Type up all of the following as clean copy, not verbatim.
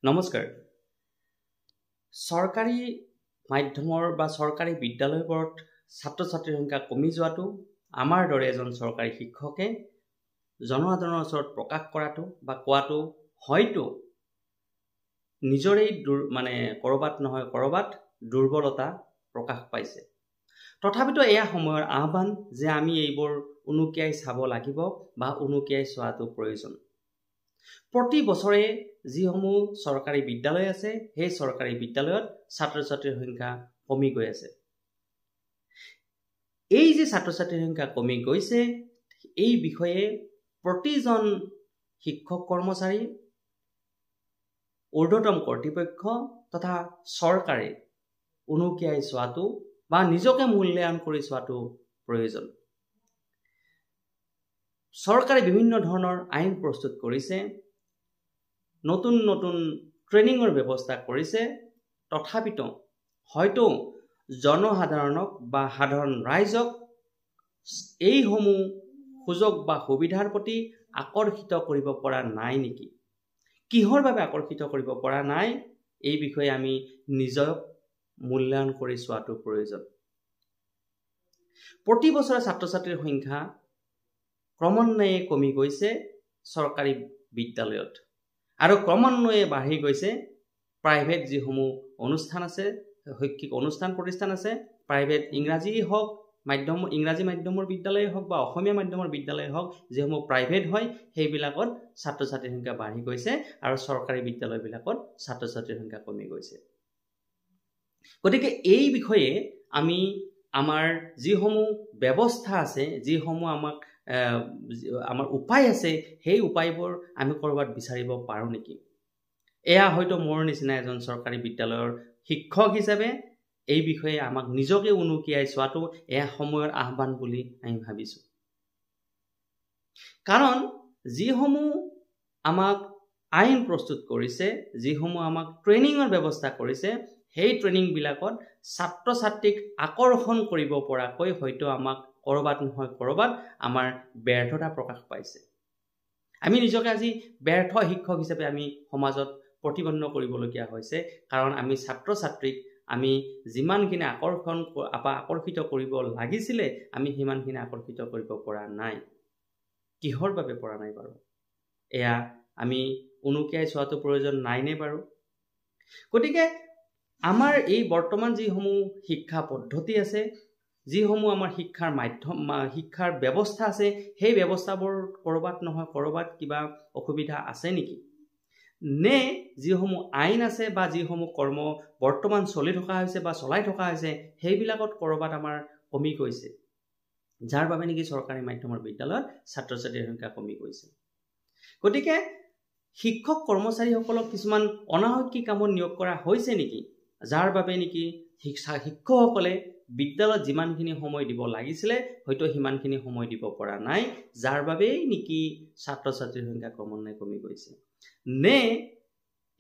নমস্কাৰ। চৰকাৰী মাধ্যমৰ বা চৰকাৰী বিদ্যালয়বোৰত ছাত্ৰ-ছাত্ৰীৰ সংখ্যা কমি যোৱাটো আমাৰ দৰে এজন চৰকাৰী শিক্ষকে জনসাধাৰণৰ ওচৰত প্ৰকাশ কৰাটো বা কোৱাটো হয়তো নিজৰেই কৰবাত নহয় কৰবাত দুৰ্বলতা প্ৰকাশ পাইছে। তথাপিতো এয়া সময়ৰ আহ্বান যে আমি এইবোৰ উনুকিয়াই চাব লাগিব বা উনুকিয়াই চোৱাটো প্ৰয়োজন। প্ৰতি বছৰে যিসমূহ চৰকাৰী বিদ্যালয় আছে সেই চৰকাৰী বিদ্যালয়ত ছাত্ৰ-ছাত্ৰীৰ সংখ্যা কমি গৈ আছে। এই যে ছাত্ৰ-ছাত্ৰীৰ সংখ্যা কমি গৈছে এই বিষয়ে প্ৰতিজন শিক্ষক কৰ্মচাৰী, ঊৰ্ধ্বতম কৰ্তৃপক্ষ তথা চৰকাৰে উনুকিয়াই চোৱাটো বা নিজকে মূল্যায়ন কৰি চোৱাটো প্ৰয়োজন। চৰকাৰে বিভিন্ন ধৰণৰ আইন প্ৰস্তুত কৰিছে, নতুন নতুন ট্ৰেইনিঙৰ ব্যৱস্থা কৰিছে, তথাপিতো হয়তো জনসাধাৰণক বা সাধাৰণ ৰাইজক এইসমূহ সুযোগ বা সুবিধাৰ প্ৰতি আকৰ্ষিত কৰিব পৰা নাই নেকি? কিহৰ বাবে আকৰ্ষিত কৰিব পৰা নাই এই বিষয়ে আমি নিজক মূল্যায়ন কৰি চোৱাটো প্ৰয়োজন। প্ৰতি বছৰে ছাত্ৰ-ছাত্ৰীৰ সংখ্যা ক্ৰমান্বয়ে কমি গৈছে চৰকাৰী বিদ্যালয়ত আৰু ক্ৰমান্বয়ে বাঢ়ি গৈছে প্ৰাইভেট যিসমূহ অনুষ্ঠান আছে, শৈক্ষিক অনুষ্ঠান প্ৰতিষ্ঠান আছে, প্ৰাইভেট ইংৰাজী মাধ্যমৰ বিদ্যালয় হওক বা অসমীয়া মাধ্যমৰ বিদ্যালয় হওক, যিসমূহ প্ৰাইভেট হয় সেইবিলাকত ছাত্ৰ-ছাত্ৰীৰ সংখ্যা বাঢ়ি গৈছে আৰু চৰকাৰী বিদ্যালয়বিলাকত ছাত্ৰ-ছাত্ৰীৰ সংখ্যা কমি গৈছে। গতিকে এই বিষয়ে আমি আমাৰ যিসমূহ ব্যৱস্থা আছে, যিসমূহ আমাৰ উপায় আছে, সেই উপায়বোৰ আমি কৰবাত বিচাৰিব পাৰোঁ নেকি? এয়া হয়তো মোৰ নিচিনা এজন চৰকাৰী বিদ্যালয়ৰ শিক্ষক হিচাপে এই বিষয়ে আমাক নিজকে উনুকিয়াই চোৱাটো এয়া সময়ৰ আহ্বান বুলি আমি ভাবিছোঁ। কাৰণ যিসমূহ আমাক আইন প্ৰস্তুত কৰিছে, যিসমূহ আমাক ট্ৰেইনিঙৰ ব্যৱস্থা কৰিছে, সেই ট্ৰেইনিংবিলাকত ছাত্ৰ-ছাত্ৰীক আকৰ্ষণ কৰিব পৰাকৈ হয়তো আমাক কৰবাত নহয় কৰবাত আমাৰ ব্যৰ্থতা প্ৰকাশ পাইছে। আমি নিজকে আজি ব্যৰ্থ শিক্ষক হিচাপে আমি সমাজত প্ৰতিপন্ন কৰিবলগীয়া হৈছে, কাৰণ আমি ছাত্ৰ-ছাত্ৰীক আমি যিমানখিনি আকৰ্ষিত কৰিব লাগিছিলে আমি সিমানখিনি আকৰ্ষিত কৰিব পৰা নাই। কিহৰ বাবে পৰা নাই বাৰু? এয়া আমি উনুকিয়াই চোৱাটো প্ৰয়োজন নাইনে বাৰু? গতিকে আমাৰ এই বৰ্তমান যিসমূহ শিক্ষা পদ্ধতি আছে, যিসমূহ আমাৰ শিক্ষাৰ ব্যৱস্থা আছে, সেই ব্যৱস্থাবোৰ কৰবাত নহয় কৰবাত কিবা অসুবিধা আছে নেকি? নে যিসমূহ আইন আছে বা যিসমূহ কৰ্ম বৰ্তমান চলি থকা হৈছে বা চলাই থকা হৈছে সেইবিলাকত কৰবাত আমাৰ কমি গৈছে, যাৰ বাবে নেকি চৰকাৰী মাধ্যমৰ বিদ্যালয়ত ছাত্ৰ-ছাত্ৰীৰ সংখ্যা কমি গৈছে। গতিকে শিক্ষক কৰ্মচাৰীসকলক কিছুমান অনাৱশ্যকীয় কামত নিয়োগ কৰা হৈছে নেকি, যাৰ বাবে নেকি শিক্ষকসকলে বিদ্যালয়ত যিমানখিনি সময় দিব লাগিছিলে হয়তো সিমানখিনি সময় দিব পৰা নাই, যাৰ বাবেই নেকি ছাত্ৰ-ছাত্ৰীৰ সংখ্যা ক্ৰমান্বয়ে কমি গৈছে। নে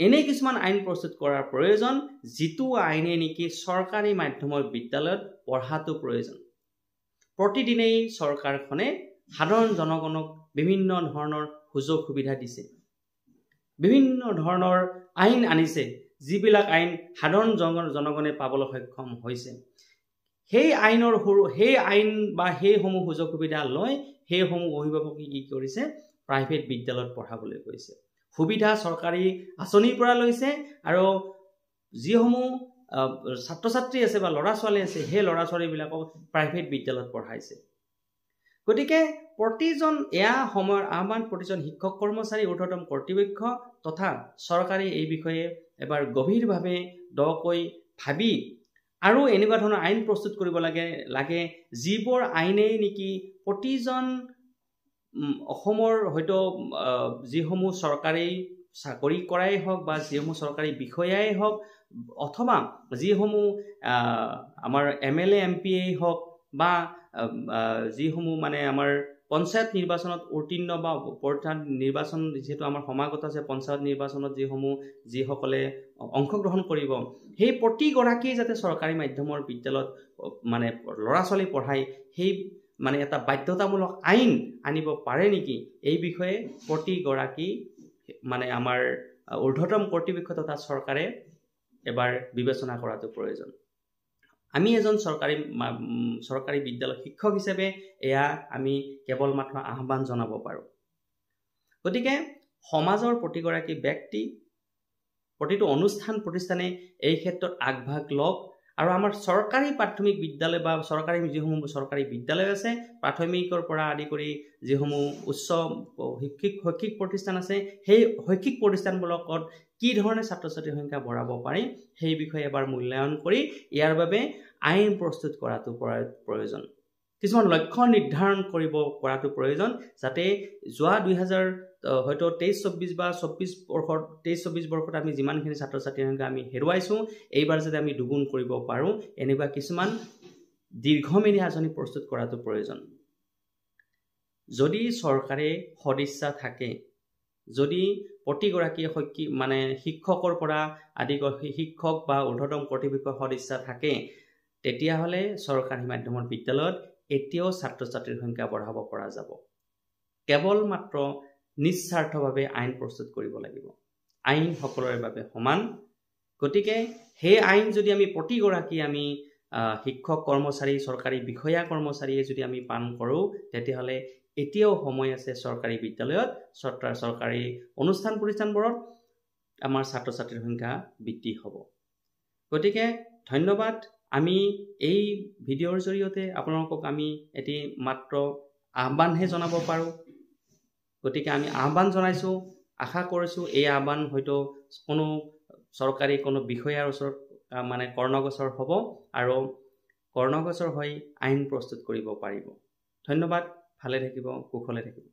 এনে কিছুমান আইন প্ৰস্তুত কৰাৰ প্ৰয়োজন যিটো আইনে নেকি চৰকাৰী মাধ্যমৰ বিদ্যালয়ত পঢ়াটো প্ৰয়োজন। প্ৰতিদিনেই চৰকাৰখনে সাধাৰণ জনগণক বিভিন্ন ধৰণৰ সুযোগ সুবিধা দিছে, বিভিন্ন ধৰণৰ আইন আনিছে, যিবিলাক আইন সাধাৰণ জনগণে পাবলৈ সক্ষম হৈছে। সেই আইন বা সেইসমূহ সুযোগ সুবিধা লৈ সেইসমূহ অভিভাৱকে কি কৰিছে? প্ৰাইভেট বিদ্যালয়ত পঢ়াবলৈ গৈছে। সুবিধা চৰকাৰী আঁচনিৰ পৰা লৈছে আৰু যিসমূহ ছাত্ৰ-ছাত্ৰী আছে বা ল'ৰা-ছোৱালী আছে সেই ল'ৰা-ছোৱালীবিলাকক প্ৰাইভেট বিদ্যালয়ত পঢ়াইছে। গতিকে এয়া সময়ৰ আহ্বান প্ৰতিজন শিক্ষক কৰ্মচাৰী, ঊৰ্ধ্বতম কৰ্তৃপক্ষ তথা চৰকাৰে এই বিষয়ে এবাৰ গভীৰভাৱে দকৈ ভাবি আৰু এনেকুৱা ধৰণৰ আইন প্ৰস্তুত কৰিব লাগে যিবোৰ আইনে নেকি প্ৰতিজন অসমৰ হয়তো যিসমূহ চৰকাৰী চাকৰি কৰাই হওক বা যিসমূহ চৰকাৰী বিষয়াই হওক অথবা যিসমূহ আমাৰ MLA MPয়েই হওক বা যিসমূহ আমাৰ পঞ্চায়ত নিৰ্বাচনত উত্তীৰ্ণ বা নিৰ্বাচন যিহেতু আমাৰ সমাগত আছে, পঞ্চায়ত নিৰ্বাচনত যিসকলে অংশগ্ৰহণ কৰিব সেই প্ৰতিগৰাকীয়ে যাতে চৰকাৰী মাধ্যমৰ বিদ্যালয়ত ল'ৰা-ছোৱালী পঢ়াই সেই এটা বাধ্যতামূলক আইন আনিব পাৰে নেকি, এই বিষয়ে প্ৰতিগৰাকী আমাৰ ঊৰ্ধ্বতম কৰ্তৃপক্ষ তথা চৰকাৰে এবাৰ বিবেচনা কৰাটো প্ৰয়োজন। আমি এজন চৰকাৰী বিদ্যালয় শিক্ষক হিচাপে এয়া আমি কেৱল মাত্ৰ আহ্বান জনাব পাৰোঁ। গতিকে সমাজৰ প্ৰতিগৰাকী ব্যক্তি, প্ৰতিটো অনুষ্ঠান প্ৰতিষ্ঠানে এই ক্ষেত্ৰত আগভাগ লওক আৰু আমাৰ চৰকাৰী প্ৰাথমিক বিদ্যালয় বা যিসমূহ চৰকাৰী বিদ্যালয় আছে, প্ৰাথমিকৰ পৰা আদি কৰি যিসমূহ উচ্চ শৈক্ষিক প্ৰতিষ্ঠান আছে, সেই শৈক্ষিক প্ৰতিষ্ঠানবিলাকত কি ধৰণে ছাত্ৰ ছাত্ৰীৰ সংখ্যা বঢ়াব পাৰি সেই বিষয়ে এবাৰ মূল্যায়ন কৰি ইয়াৰ বাবে আইন প্ৰস্তুত কৰাটো প্ৰয়োজন। কিছুমান লক্ষ্য নিৰ্ধাৰণ কৰিব কৰাটো প্ৰয়োজন, যাতে যোৱা 2023-24 বা 23-24 বৰ্ষত আমি যিমানখিনি ছাত্ৰ ছাত্ৰীৰ সংখ্যা আমি হেৰুৱাইছোঁ, এইবাৰ যাতে আমি দুগুণ কৰিব পাৰোঁ, এনেকুৱা কিছুমান দীৰ্ঘমেয়াদী আঁচনি প্ৰস্তুত কৰাটো প্ৰয়োজন। যদি চৰকাৰে সদিচ্ছা থাকে, যদি প্ৰতিগৰাকী শিক্ষকৰ পৰা আদি কৰি শিক্ষক বা ঊৰ্ধ্বতম কৰ্তৃপক্ষৰ সদিচ্ছা থাকে, তেতিয়াহ'লে চৰকাৰী মাধ্যমৰ বিদ্যালয়ত এতিয়াও ছাত্ৰ ছাত্ৰীৰ সংখ্যা বঢ়াব পৰা যাব। কেৱল মাত্ৰ নিস্বাৰ্থভাৱে আইন প্ৰস্তুত কৰিব লাগিব। আইন সকলোৰে বাবে সমান। গতিকে সেই আইন যদি আমি প্ৰতিগৰাকী শিক্ষক কৰ্মচাৰী, চৰকাৰী বিষয়া কৰ্মচাৰীয়ে যদি আমি পালন কৰোঁ, তেতিয়াহ'লে এতিয়াও সময় আছে চৰকাৰী বিদ্যালয়ত, চৰকাৰী অনুষ্ঠান প্ৰতিষ্ঠানবোৰত আমাৰ ছাত্ৰ ছাত্ৰীৰ সংখ্যা বৃদ্ধি হ'ব। গতিকে ধন্যবাদ। আমি এই ভিডিঅ'ৰ জৰিয়তে আপোনালোকক আমি এটি মাত্ৰ আহ্বানহে জনাব পাৰোঁ। গতিকে আমি আহ্বান জনাইছোঁ, আশা কৰিছোঁ এই আহ্বান হয়তো চৰকাৰী কোনো বিষয়াৰ ওচৰত কৰ্ণগোচৰ হ'ব আৰু কৰ্ণগোচৰ হৈ আইন প্ৰস্তুত কৰিব পাৰিব। ধন্যবাদ। ভালে থাকিব, কুশলে থাকিব।